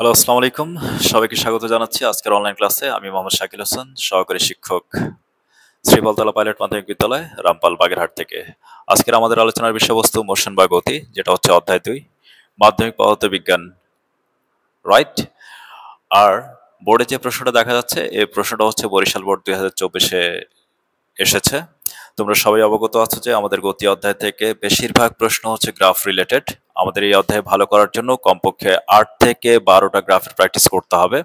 Hello, আসসালামু আলাইকুম। সবাইকে স্বাগত জানাচ্ছি আজকের অনলাইন ক্লাসে। আমি মোহাম্মদ শাকিল হোসেন, সহকারী শিক্ষক, শ্রীবলতলা পাইলট মাধ্যমিক বিদ্যালয়, রামপাল, বাগেরহাট থেকে। আজকের আমাদের আলোচনার বিষয়বস্তু মোশন বা গতি, যেটা হচ্ছে অধ্যায় ২, মাধ্যমিক পদার্থ বিজ্ঞান, রাইট? আর বোর্ডে যে প্রশ্নটা দেখা যাচ্ছে, এই প্রশ্নটা হচ্ছে বরিশাল বোর্ড ২০২৪-এ এসেছে। তোমরা সবাই অবগত আছো যে আমাদের গতি অধ্যায় থেকে বেশিরভাগ প্রশ্ন হচ্ছে গ্রাফ রিলেটেড। আমাদের এই অধ্যায় ভালো করার জন্য কমপক্ষে ৮ থেকে ১২টা গ্রাফের প্র্যাকটিস করতে হবে।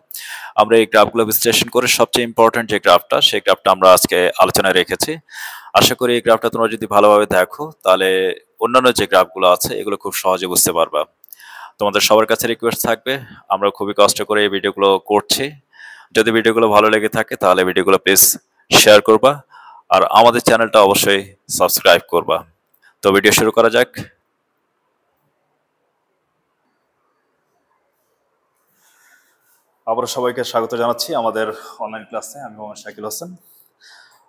আমরা এই গ্রাফগুলো বিশ্লেষণ করে সবচেয়ে ইম্পর্টেন্ট যে গ্রাফটা, সেই গ্রাফটা আমরা আজকে আলোচনায় রেখেছি। আশা করি এই গ্রাফটা তোমরা যদি ভালোভাবে দেখো, তাহলে অন্যান্য যে গ্রাফগুলো আছে এগুলো খুব সহজে বুঝতে পারবা। তোমাদের সবার কাছে রিকোয়েস্ট থাকবে, আমরা খুবই কষ্ট করে এই ভিডিওগুলো করছি। যদি ভিডিওগুলো ভালো লেগে থাকে তাহলে ভিডিওগুলো প্লিজ শেয়ার করবা, আর আমাদের চ্যানেলটা অবশ্যই সাবস্ক্রাইব করবা। তো ভিডিও শুরু করা যাক। আবারও সবাইকে স্বাগত জানাচ্ছি আমাদের অনলাইন ক্লাসে। আমি মোহাম্মদ শাকিল হোসেন।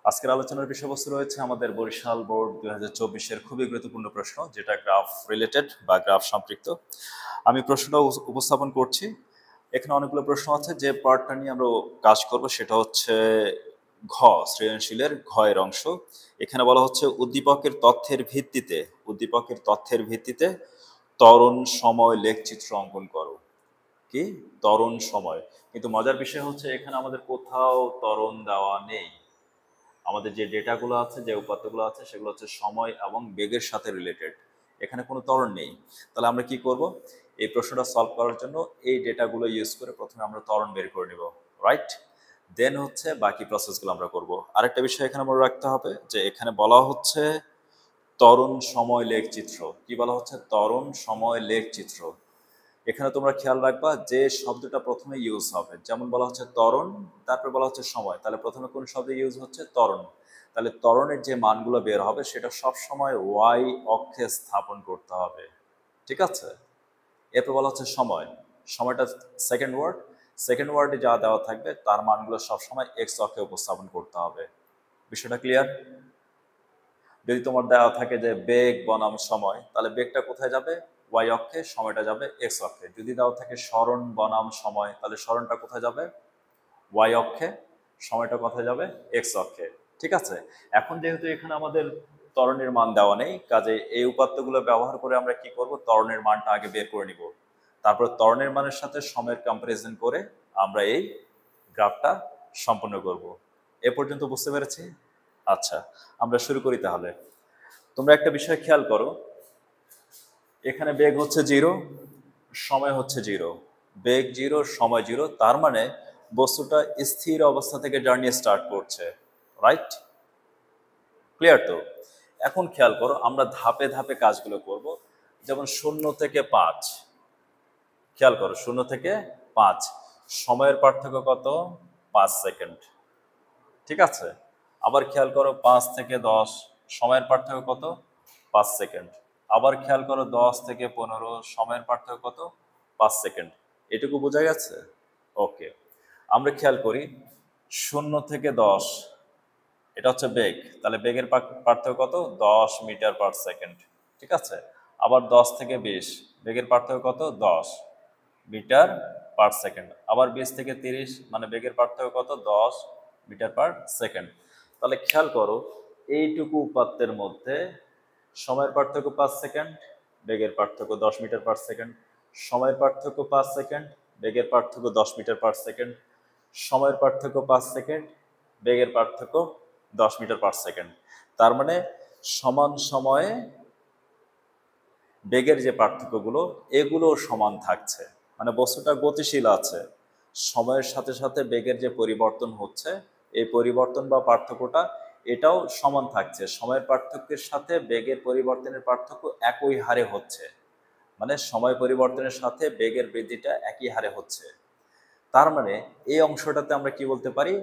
আজকের আলোচনার বিষয়বস্তু রয়েছে আমাদের বরিশাল বোর্ড ২০২৪-এর খুবই গুরুত্বপূর্ণ প্রশ্ন, যেটা গ্রাফ রিলেটেড বা গ্রাফ সম্পৃক্ত। আমি প্রশ্নটা উপস্থাপন করছি। এখানে অনেকগুলো প্রশ্ন আছে। যে পার্টটা নিয়ে আমরা কাজ করব সেটা হচ্ছে ঘ, সৃজনশীলের ঘ এর অংশ। এখানে বলা হচ্ছে উদ্দীপকের তথ্যের ভিত্তিতে ত্বরণ সময় লেখচিত্র অঙ্কন করো। কি? ত্বরণ সময়। কিন্তু মজার বিষয় হচ্ছে এখানে আমাদের কোথাও ত্বরণ দেওয়া নেই। আমাদের যে ডেটাগুলো আছে, যে উপাত্তগুলো আছে, সেগুলো হচ্ছে সময় এবং বেগের সাথে রিলেটেড। এখানে কোনো ত্বরণ নেই। তাহলে আমরা কি করব? এই প্রশ্নটা সলভ করার জন্য এই ডেটাগুলো ইউজ করে প্রথমে আমরা ত্বরণ বের করে নেব, রাইট? দেন হচ্ছে বাকি প্রসেসগুলো আমরা করব। আরেকটা বিষয় এখানে মনে রাখতে হবে যে এখানে বলা হচ্ছে ত্বরণ সময় লেখচিত্র। কি বলা হচ্ছে? ত্বরণ সময় লেখচিত্র। এখানে তোমরা খেয়াল রাখবা যে শব্দটা প্রথমে ইউজ হবে, যেমন বলা হচ্ছে ত্বরণ, তারপর বলা হচ্ছে সময়, তাহলে প্রথমে কোন শব্দ ইউজ হচ্ছে? ত্বরণ। তাহলে ত্বরণের যে মানগুলো বের হবে সেটা সব সময় ওয়াই অক্ষে স্থাপন করতে হবে, ঠিক আছে? এরপর বলা হচ্ছে সময়। সময়টা সেকেন্ড ওয়ার্ডে যা দেওয়া থাকবে তার মানগুলো সবসময় এক্স অক্ষে উপস্থাপন করতে হবে। বিষয়টা ক্লিয়ার? যদি তোমার দেওয়া থাকে যে বেগ বনাম সময়, তাহলে বেগটা কোথায় যাবে? ওয়াই অক্ষে, সময়টা যাবে এক্স অক্ষে। যদি দেওয়া থাকে সরণ বনাম সময়, তাহলে সরণটা কোথায় যাবে? ওয়াই অক্ষে, সময়টা কোথায় যাবে? এক্স অক্ষে। ঠিক আছে? এখন যেহেতু এখানে আমাদের ত্বরণের মান দেওয়া নেই, কাজে এই উপাত্তগুলো ব্যবহার করে আমরা কি করব? ত্বরণের মানটা আগে বের করে নিব। তারপর ত্বরণের মানের সাথে সময়ের কম্পারিজন করে আমরা এই গ্রাফটা সম্পন্ন করব। এ পর্যন্ত বুঝতে পেরেছি? আচ্ছা, আমরা শুরু করি তাহলে। তোমরা একটা বিষয় খেয়াল করো, এখানে বেগ হচ্ছে 0, সময় হচ্ছে 0। বেগ 0, সময় 0, তার মানে বস্তুটা স্থির অবস্থা থেকে জার্নি স্টার্ট করছে, রাইট? ক্লিয়ার তো? এখন খেয়াল করো, আমরা ধাপে ধাপে কাজগুলো করব। যেমন 0 থেকে 5, খেয়াল করো 0 থেকে 5, সময়ের পার্থক্য কত? 5 সেকেন্ড, ঠিক আছে? আবার খেয়াল করো 5 থেকে 10, সময়ের পার্থক্য কত? 5 সেকেন্ড। আবার খেয়াল করো 10 থেকে 15, সময়ের পার্থক্য কত? 5 সেকেন্ড। এটুকু বোঝা গেছে? ওকে। আমরা খেয়াল করি 0 থেকে 10, এটা হচ্ছে বেগ, তাহলে বেগের পার্থক্য কত? 10 মিটার পার সেকেন্ড, ঠিক আছে? আবার 10 থেকে 20, বেগের পার্থক্য কত? 10 মিটার পার সেকেন্ড। আবার 20 থেকে 30, মানে বেগের পার্থক্য কত? 10 মিটার পার সেকেন্ড। তাহলে খেয়াল করো এইটুকু উপাত্তের মধ্যে সময়ের পার্থক্য 5 সেকেন্ড, বেগের পার্থক্য 10 মিটার পার সেকেন্ড, সময়ের পার্থক্য 5 সেকেন্ড, বেগের পার্থক্য 10 মিটার পার সেকেন্ড, সময়ের পার্থক্য 5 সেকেন্ড, বেগের পার্থক্য 10 মিটার পার সেকেন্ড। তার মানে সমান সময়ে বেগের যে পার্থক্যগুলো, এগুলো সমান থাকছে, মানে বস্তুটা গতিশীল আছে। সময়ের সাথে সাথে বেগের যে পরিবর্তন হচ্ছে, এই পরিবর্তন বা পার্থক্যটা এটাও সমান থাকছে। সময়ের পার্থক্যের সাথে বেগের পরিবর্তনের পার্থক্য একই হারে হচ্ছে, মানে সময় পরিবর্তনের সাথে বেগের বৃদ্ধিটা একই হারে হচ্ছে। তার মানে এই অংশটাতে আমরা কি বলতে পারি?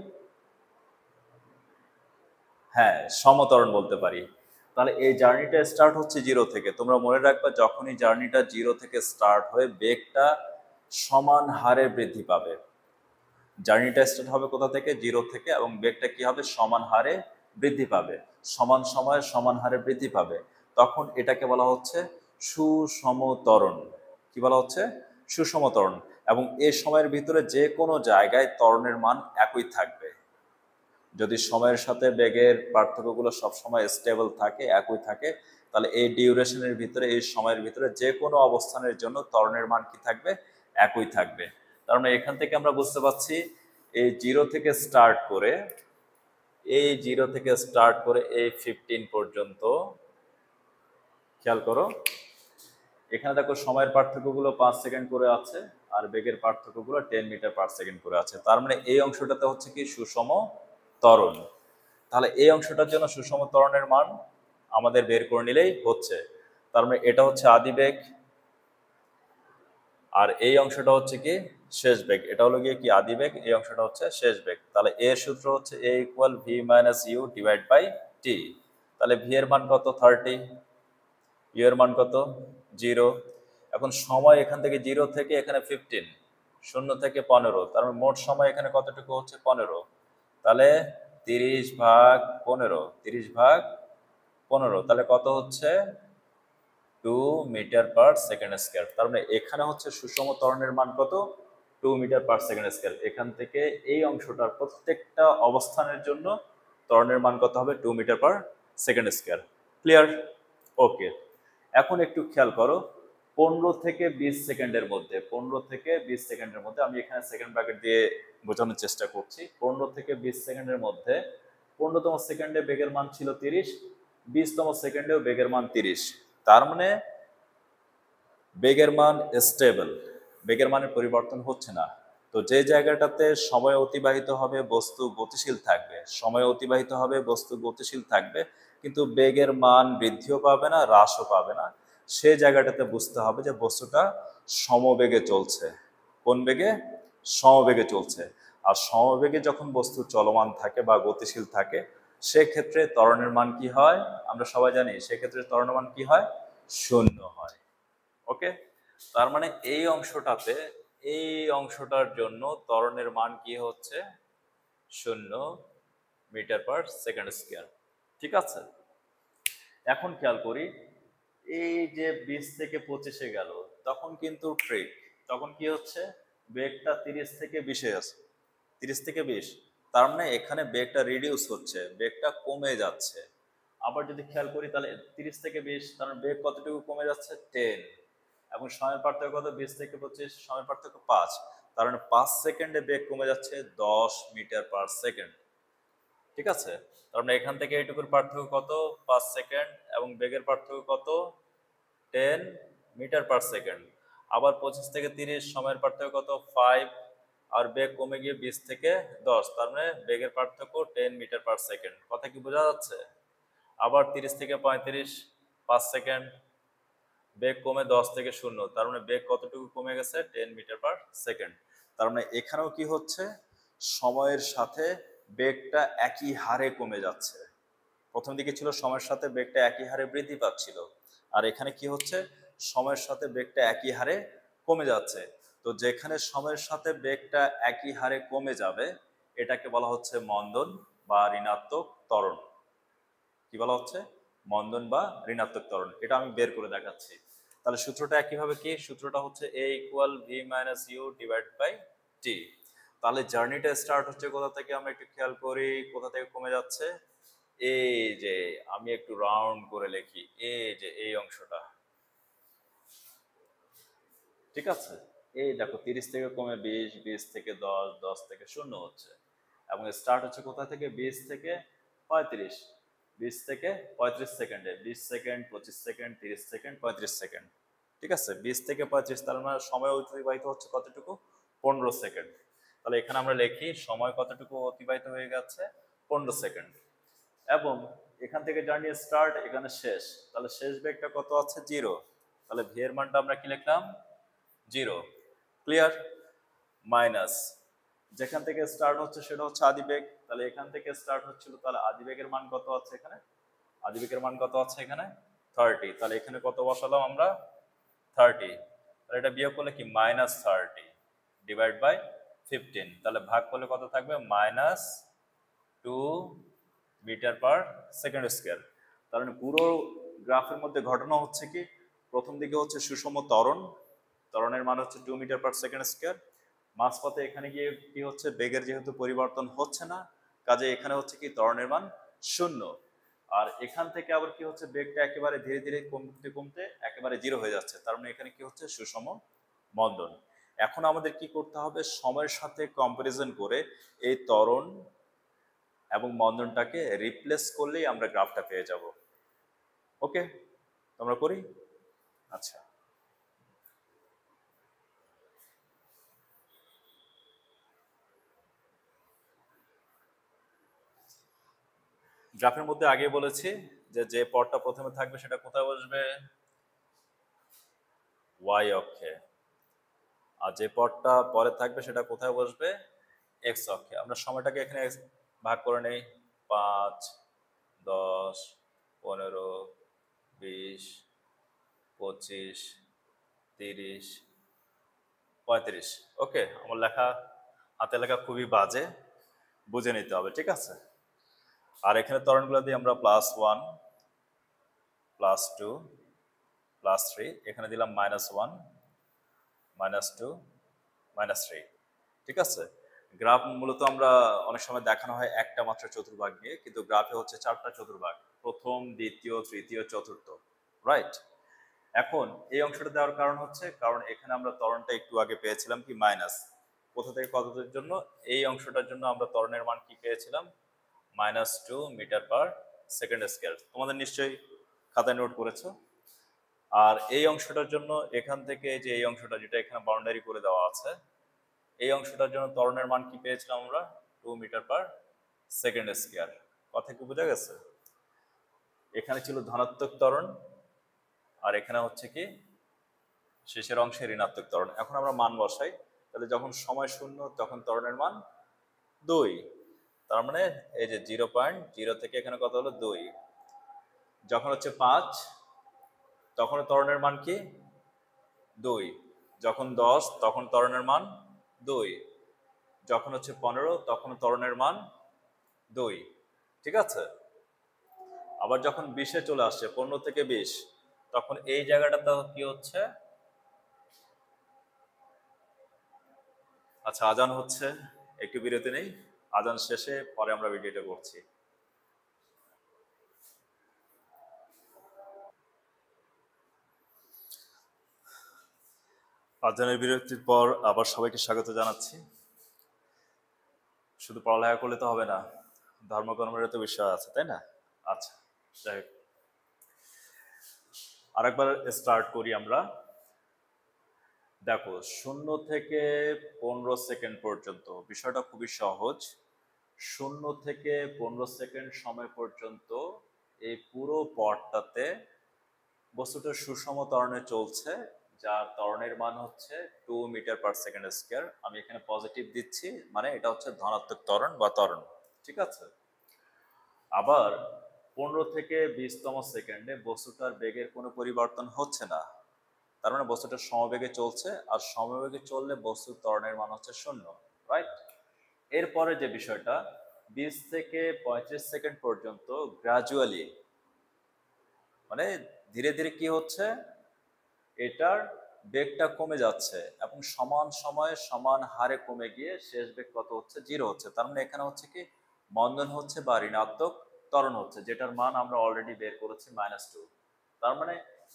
হ্যাঁ, সমত্বরণ বলতে পারি। তাহলে এই জার্নিটা স্টার্ট হচ্ছে 0 থেকে। তোমরা মনে রাখবা, যখনই জার্নিটা 0 থেকে স্টার্ট হয়ে বেগটা সমান হারে বৃদ্ধি পাবে। জার্নিটা স্টার্ট হবে কোথা থেকে? 0 থেকে, এবং বেগটা কি হবে? সমান হারে বৃদ্ধি পাবে, সমান সময়ে সমান হারে বৃদ্ধি পাবে। তখন এটাকে বলা হচ্ছে সুষম ত্বরণ। কি বলা হচ্ছে? সুষম ত্বরণ, এবং এই সময়ের ভিতরে যে কোনো জায়গায় ত্বরণের মান একই থাকবে। যদি সময়ের সাথে বেগের পার্থক্যগুলো সবসময় স্টেবল থাকে, একই থাকে, তাহলে এই ডিউরেশনের ভিতরে, এই সময়ের ভিতরে যে কোনো অবস্থানের জন্য ত্বরণের মান কি থাকবে? একই থাকবে। তার মানে এখান থেকে আমরা বুঝতে পারছি এই জিরো থেকে স্টার্ট করে, এই 0 থেকে স্টার্ট করে এই 15 পর্যন্ত, খেয়াল করো এখানে দেখো সময়ের পার্থক্যগুলো 5 সেকেন্ড করে আছে, আর বেগের পার্থক্যগুলো 10 মিটার পার সেকেন্ড করে আছে। তার মানে এই অংশটাতে হচ্ছে কি সুষম ত্বরণ। তাহলে এই অংশটার জন্য সুষম ত্বরণের মান আমাদের বের করে নিলেই হচ্ছে। তার মানে এটা হচ্ছে আদি বেগ, আর এই অংশটা হচ্ছে কি শেষ বেগ। এটা হলো গিয়ে কি আদি বেগ, এই অংশটা হচ্ছে শেষ বেগ। তাহলে এর সূত্র হচ্ছে a equal v minus u divide by t. তাহলে ভি এর মান কত? 30, ইউ এর মান কত? 0। এখন সময় এখান থেকে 0 থেকে এখানে 15, 0 থেকে 15, তার মানে মোট সময় এখানে কতটুকু হচ্ছে? 15। তাহলে 30 ভাগ 15, 30 ভাগ 15, তাহলে কত হচ্ছে? 2 মিটার পার সেকেন্ড স্কয়ার। তার মানে এখানে হচ্ছে সুষম ত্বরণের মান কত? 2 মিটার পার সেকেন্ড স্কয়ার। এখান থেকে এই অংশটার প্রত্যেকটা অবস্থানের জন্য ত্বরণের মান কত হবে? 2 metre per second square. Clear? Okay. এখন একটু খেয়াল করো, 15 থেকে 20 সেকেন্ডের মধ্যে, 15 থেকে 20 সেকেন্ডের মধ্যে, আমি এখানে সেকেন্ড ব্র্যাকেট দিয়ে বোঝানোর চেষ্টা করছি। 15 থেকে 20 সেকেন্ডের মধ্যে 15তম সেকেন্ডে বেগের মান ছিল 30, 20তম সেকেন্ডেও বেগের মান 30। তার মানে বেগের মান স্টেবল, বেগের মানের পরিবর্তন হচ্ছে না। তো যে জায়গাটাতে সময় অতিবাহিত হবে বস্তু গতিশীল থাকবে, সময় অতিবাহিত হবে বস্তু গতিশীল থাকবে, কিন্তু বেগের মান বৃদ্ধিও পাবে না, হ্রাসও পাবে না, সেই জায়গাটাতে বুঝতে হবে যে বস্তুটা সমবেগে চলছে। কোন বেগে? সমবেগে চলছে। আর সমবেগে যখন বস্তু চলমান থাকে বা গতিশীল থাকে, সেক্ষেত্রে ত্বরণের মান কি হয়? আমরা সবাই জানি সেক্ষেত্রে ত্বরণের মান কি হয়? শূন্য হয়। ওকে, তার মানে এই অংশটাতে, এই অংশটার জন্য ত্বরণের মান কি হচ্ছে? 0 মিটার পার সেকেন্ড স্কয়ার। ঠিক আছে, এখন খেয়াল করি, এই যে 20 থেকে 25-এ গেল, তখন কিন্তু ট্রিক, তখন কি হচ্ছে? বেগটা 30 থেকে 20-এ আছে, 30 থেকে 20, তার মানে এখানে বেগটা রিডিউস হচ্ছে, বেগটা কমে যাচ্ছে। আবার যদি খেয়াল করি তাহলে 30 থেকে 20, তার মানে বেগ কতটুকু কমে যাচ্ছে? 10। এবং সময়ের পার্থক্য কত? 20 থেকে 25, সময়ের পার্থক্য 5, তার মানে 5 সেকেন্ডে বেগ কমে যাচ্ছে 10 মিটার পার সেকেন্ড। ঠিক আছে, তার মানে এখান থেকে এইটুকুর পার্থক্য কত? 5 সেকেন্ড, এবং বেগের পার্থক্য কত? 10 মিটার পার সেকেন্ড। আবার 25 থেকে 30, সময়ের পার্থক্য কত? 5, আর বেগ কমে গিয়ে 20 থেকে 10, তার মানে বেগের পার্থক্য 10 মিটার পার সেকেন্ড। কথা কি বোঝা যাচ্ছে? আবার 30 থেকে 35, 5 সেকেন্ড, বেগ কমে 10 থেকে 0, তার মানে বেগ কতটুকু কমে গেছে? 10 মিটার পার সেকেন্ড। তার মানে এখানেও কি হচ্ছে? সময়ের সাথে বেগটা একই হারে কমে যাচ্ছে। প্রথম দিকে ছিল সময়ের সাথে বেগটা একই হারে বৃদ্ধি পাচ্ছিল, আর এখানে কি হচ্ছে? সময়ের সাথে বেগটা একই হারে কমে যাচ্ছে। তো যেখানে সময়ের সাথে বেগটা একই হারে কমে যাবে, এটাকে বলা হচ্ছে মন্দন বা ঋণাত্মক ত্বরণ। কি বলা হচ্ছে? মন্দন বা ঋণাত্মক ত্বরণ। এটা আমি বের করে দেখাচ্ছি। তাহলে সূত্রটা একইভাবে কি? সূত্রটা হচ্ছে a equal v minus u divide by t. তাহলে জার্নিটা স্টার্ট হচ্ছে কোথা থেকে? আমরা একটু খেয়াল করি, কোথা থেকে কমে যাচ্ছে? এই যে, আমি একটু রাউন্ড করে লিখি, এই যে এই অংশটা, ঠিক আছে, এই দেখো 30 থেকে কমে 20, 20 থেকে 10, 10 থেকে 0 হচ্ছে, এবং স্টার্ট হচ্ছে কোথা থেকে? 20 থেকে 35, 20 থেকে 35 সেকেন্ডে, 20 সেকেন্ড, 25 সেকেন্ড, 30 সেকেন্ড, 35 সেকেন্ড। ঠিক আছে, 20 থেকে 35, তার মানে সময় অতিবাহিত হচ্ছে কতটুকু? 15 সেকেন্ড। তাহলে এখানে আমরা লিখি সময় কতটুকু অতিবাহিত হয়ে গেছে? 15 সেকেন্ড। এবং এখান থেকে জার্নি স্টার্ট, এখানে শেষ, তাহলে শেষ বেগটা কত আছে? 0। তাহলে ভি এর মানটা আমরা কি লিখলাম? 0। ক্লিয়ার? মাইনাস যেখান থেকে স্টার্ট হচ্ছে সেটা হচ্ছে আদি বেগ, তাহলে এখান থেকে স্টার্ট হচ্ছিল, তাহলে আদি বেগের মান কত আছে এখানে? আদি বেগের মান কত আছে এখানে? 30। তাহলে এখানে কত বসালাম আমরা? 30। তাহলে এটা বিয়োগ করলে কি? -30 ডিভাইড বাই 15, তাহলে ভাগ করলে কত থাকবে? -2 মিটার পার সেকেন্ড স্কয়ার। তার মানে পুরো গ্রাফের মধ্যে ঘটনা হচ্ছে কি? প্রথম দিকে হচ্ছে সুষম ত্বরণ, ত্বরণের মান হচ্ছে 2 মিটার পার সেকেন্ড স্কয়ার। মাঝপথে এখানে গিয়ে কি হচ্ছে, বেগের যেহেতু পরিবর্তন হচ্ছে না, কাজে এখানে হচ্ছে কি ত্বরণের মান 0। আর এখান থেকে আবার কি হচ্ছে, বেগটা একেবারে ধীরে ধীরে কমতে কমতে একেবারে 0 হয়ে যাচ্ছে, তার মানে এখানে কি হচ্ছে, সুষম মন্দন। এখন আমাদের কি করতে হবে, সময়ের সাথে কম্পারিজন করে এই ত্বরণ এবং মন্দনটাকে রিপ্লেস করলেই আমরা গ্রাফটা পেয়ে যাব। ওকে, তোমরা করি। আচ্ছা, গ্রাফের মধ্যে আগে বলেছি যে যে পদটা প্রথমে থাকবে সেটা কোথায় বসবে, ওয়াই অক্ষে, আর যে পদটা পরে থাকবে সেটা কোথায় বসবে, এক্স অক্ষে। আমরা সময়টাকে এখানে ভাগ করে নেই, 5, 10, 15, 20, 25, 30, 35। ওকে, আমার লেখা, হাতে লেখা খুবই বাজে, বুঝে নিতে হবে, ঠিক আছে। আর এখানে ত্বরণগুলো দিয়ে আমরা +1, +2, +3, এখানে দিলাম -1, -2, -3, ঠিক আছে। গ্রাফ মূলত আমরা অনেক সময় দেখানো হয় একটা মাত্র চতুর্ভাগ দিয়ে, কিন্তু গ্রাফে হচ্ছে 4টা চতুর্ভাগ, প্রথম, দ্বিতীয়, তৃতীয়, চতুর্থ, রাইট। এখন এই অংশটা দেওয়ার কারণ হচ্ছে, কারণ এখানে আমরা ত্বরণটা একটু আগে পেয়েছিলাম কি মাইনাস, কোথা থেকে কতটার জন্য, এই অংশটার জন্য আমরা ত্বরণের মান কি পেয়েছিলাম, -2 মিটার পার সেকেন্ড স্কয়ার। তোমাদের নিশ্চয়ই খাতায় নোট করেছো। আর এই অংশটার জন্য এখান থেকে যে এই অংশটা যেটা এখানে বাউন্ডারি করে দেওয়া আছে, এই অংশটার জন্য ত্বরণের মান কি পেয়েছিলাম আমরা, 2 মিটার পার সেকেন্ড স্কয়ার। কথা কি বোঝা গেছে? এখানে ছিল ধনাত্মক ত্বরণ, আর এখানে হচ্ছে কি শেষের অংশে ঋণাত্মক ত্বরণ। এখন আমরা মান বসাই, তাহলে যখন সময় 0 তখন ত্বরণের মান 2, তার মানে এই যে 0.0 থেকে এখানে কত হলো, 2। যখন হচ্ছে 5 তখন ত্বরণের মান কি, 2। যখন 10 তখন ত্বরণের মান 2। যখন হচ্ছে 15 তখন ত্বরণের মান 2, ঠিক আছে। আবার যখন 20-এ চলে আসছে, 15 থেকে 20, তখন এই জায়গাটাতে কি হচ্ছে, আচ্ছা আজান হচ্ছে, একটু বিরতি নেই, আজান শেষে পরে আমরা ভিডিওটা করছি। আজানের বিরতির পর আবার সবাইকে স্বাগত জানাচ্ছি। শুধু পড়ালেখা করলে তো হবে না, ধর্মকর্মের তো বিষয় আছে, তাই না? আচ্ছা, যাই হোক, আরেকবার স্টার্ট করি আমরা। দেখো, 0 থেকে 15 সেকেন্ড পর্যন্ত বিষয়টা খুবই সহজ। 0 থেকে 15 সেকেন্ড সময় পর্যন্ত এই পুরো পথটাতে বস্তুটা সুষম ত্বরণে চলছে, যার ত্বরণের মান হচ্ছে 2 মিটার পার সেকেন্ড স্কয়ার। আমি এখানে পজিটিভ দিচ্ছি, মানে এটা হচ্ছে ধনাত্মক ত্বরণ বা ত্বরণ, ঠিক আছে। আবার 15 থেকে 20তম সেকেন্ডে বস্তুটার বেগের কোনো পরিবর্তন হচ্ছে না, তার মানে বস্তুটা সমবেগে চলছে, আর সমবেগে চললে বস্তুর ত্বরণের মান হচ্ছে 0, রাইট। এরপরে যে বিষয়টা, 20 থেকে 35 সেকেন্ড পর্যন্ত গ্রাজুয়ালি, মানে ধীরে ধীরে কি হচ্ছে, এটার বেগটা কমে যাচ্ছে এবং সমান সময়ে সমান হারে কমে গিয়ে শেষ বেগ কত হচ্ছে, 0 হচ্ছে। তার মানে এখানে হচ্ছে কি মন্দন হচ্ছে বা ঋণাত্মক ত্বরণ হচ্ছে, যেটার মান আমরা অলরেডি বের করেছি -2। তার মানে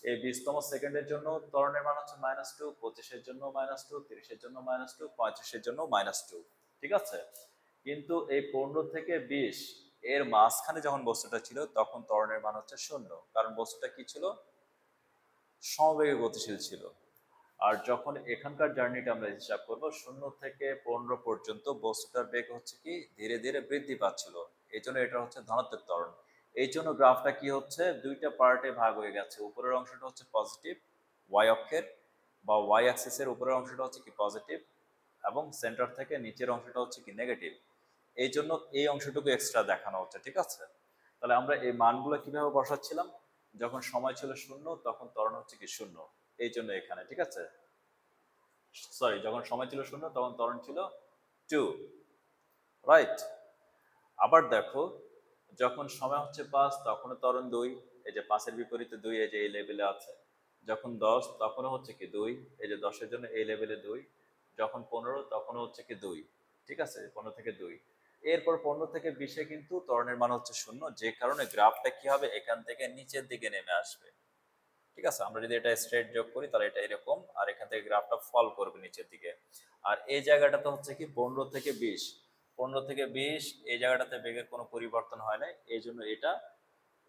এই 20তম সেকেন্ডের জন্য ত্বরণের মান হচ্ছে -2, 25-এর জন্য -2, 30-এর জন্য -2, 35-এর জন্য -2, ঠিক আছে। কিন্তু এই 15 থেকে 20 এর মাঝখানে যখন বস্তুটা ছিল তখন ত্বরণের মান হচ্ছে 0, কারণ বস্তুটা কি ছিল, সমবেগে গতিশীল ছিল। আর যখন এখানকার জার্নিটা আমরা হিসাব করব, 0 থেকে 15 পর্যন্ত বস্তুটার বেগ হচ্ছে কি ধীরে ধীরে বৃদ্ধি পাচ্ছিল, এই জন্য এটা হচ্ছে ধনাত্মক ত্বরণ। এই জন্য গ্রাফটা কি হচ্ছে, দুইটা পার্টে ভাগ হয়ে গেছে। উপরের অংশটা হচ্ছে পজিটিভ, ওয়াই অক্ষের বা ওয়াই অ্যাক্সিসের উপরের অংশটা হচ্ছে কি পজিটিভ, এবং সেন্টার থেকে নিচের অংশটা হচ্ছে কি নেগেটিভ। এই জন্য এই অংশটুকু এক্সট্রা দেখানো হচ্ছে, ঠিক আছে। তাহলে আমরা এই মানগুলো কিভাবে বসাচ্ছিলাম, যখন সময় ছিল 0 তখন ত্বরণ হচ্ছে কি 0, এই জন্য এখানে, ঠিক আছে। সরি, যখন সময় ছিল 0 তখন ত্বরণ ছিল 2, রাইট। আবার দেখো, যখন সময় হচ্ছে 5 তখন ত্বরণ 2, এই যে 5-এর বিপরীতে 2, এই যে এই লেভেলে আছে। যখন 10 তখন হচ্ছে কি 2, এই যে 10 এর জন্য এই লেভেলে 2, যখন 15 তখন হচ্ছে কি 2, ঠিক আছে, 15 থেকে 2। এরপর 15 থেকে 20 কিন্তু ত্বরণের মান হচ্ছে 0, যে কারণে গ্রাফটা কি হবে, এখান থেকে নিচের দিকে নেমে আসবে। ঠিক আছে, আমরা যদি এটা স্ট্রেট যোগ করি তাহলে এটা এরকম, আর এখান থেকে গ্রাফটা ফল করবে নিচের দিকে। আর এই জায়গাটাতে হচ্ছে কি 15 থেকে 20, 15 থেকে 20 এই জায়গাটাতে বেগের কোনো পরিবর্তন হয় না, এই জন্য এটা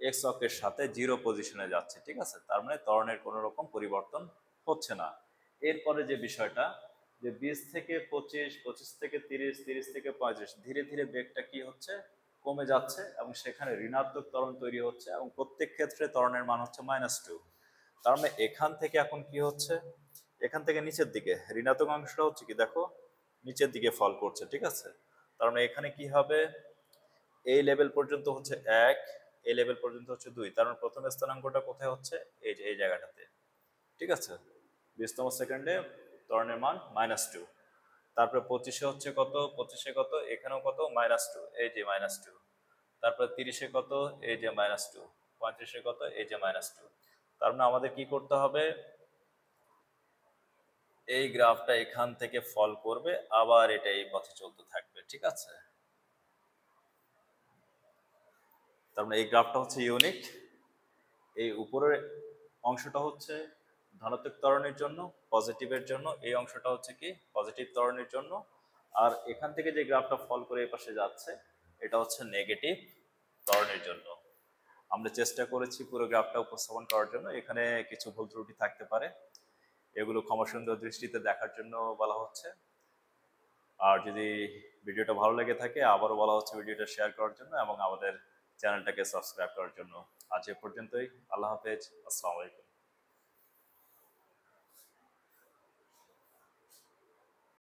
এক্স অক্ষের সাথে জিরো পজিশনে যাচ্ছে। ঠিক আছে, তার মানে ত্বরণের কোনো রকম পরিবর্তন হচ্ছে না। এরপরে যে বিষয়টা, যে 20 থেকে 25, 25 থেকে 30, 30 থেকে 35 ধীরে ধীরে বেগটা কি হচ্ছে, কমে যাচ্ছে, এবং সেখানে ঋণাত্মক ত্বরণ তৈরি হচ্ছে, এবং প্রত্যেক ক্ষেত্রে ত্বরণের মান হচ্ছে -2। তার মানে এখান থেকে এখন কি হচ্ছে, এখান থেকে নিচের দিকে ঋণাত্মক অংশটা হচ্ছে কি দেখো নিচের দিকে ফল করছে। ঠিক আছে, তার মানে এখানে কি হবে, এই লেভেল পর্যন্ত হচ্ছে 1, এই লেভেল পর্যন্ত হচ্ছে 2, তার মানে প্রথম স্থানাঙ্কটা কোথায় হচ্ছে, এই যে এই জায়গাটাতে। ঠিক আছে, 20তম সেকেন্ডে ত্বরণের মান -2। তারপরে 25-এ হচ্ছে কত, 25-এ কত, এখানেও কত, -2, এই যে -2। তারপরে 30-এ কত, এই যে -2। 35-এ কত, এই যে -2। তার মানে আমাদের কি করতে হবে, এই গ্রাফটা এখান থেকে ফল করবে, আবার এটা এই পথে চলতে থাকবে। ঠিক আছে, তার মানে এই গ্রাফটা হচ্ছে ইউনিক। এই উপরের অংশটা হচ্ছে ধনাত্মক ত্বরণের জন্য, পজিটিভের জন্য, এই অংশটা হচ্ছে কি পজিটিভ ত্বরণের জন্য, আর এখান থেকে যে গ্রাফটা ফল করে এই পাশে যাচ্ছে এটা হচ্ছে নেগেটিভ ত্বরণের জন্য। আমরা চেষ্টা করেছি পুরো গ্রাফটা উপস্থাপন করার জন্য, এখানে কিছু ভুল ত্রুটি থাকতে পারে, এগুলো ক্ষমাসুন্দর দৃষ্টিতে দেখার জন্য বলা হচ্ছে। আর যদি ভিডিওটা ভালো লেগে থাকে আবারও বলা হচ্ছে ভিডিওটা শেয়ার করার জন্য এবং আমাদের চ্যানেলটাকে সাবস্ক্রাইব করার জন্য। আজ এ পর্যন্তই, আল্লাহ হাফেজ, আসসালামু আলাইকুম।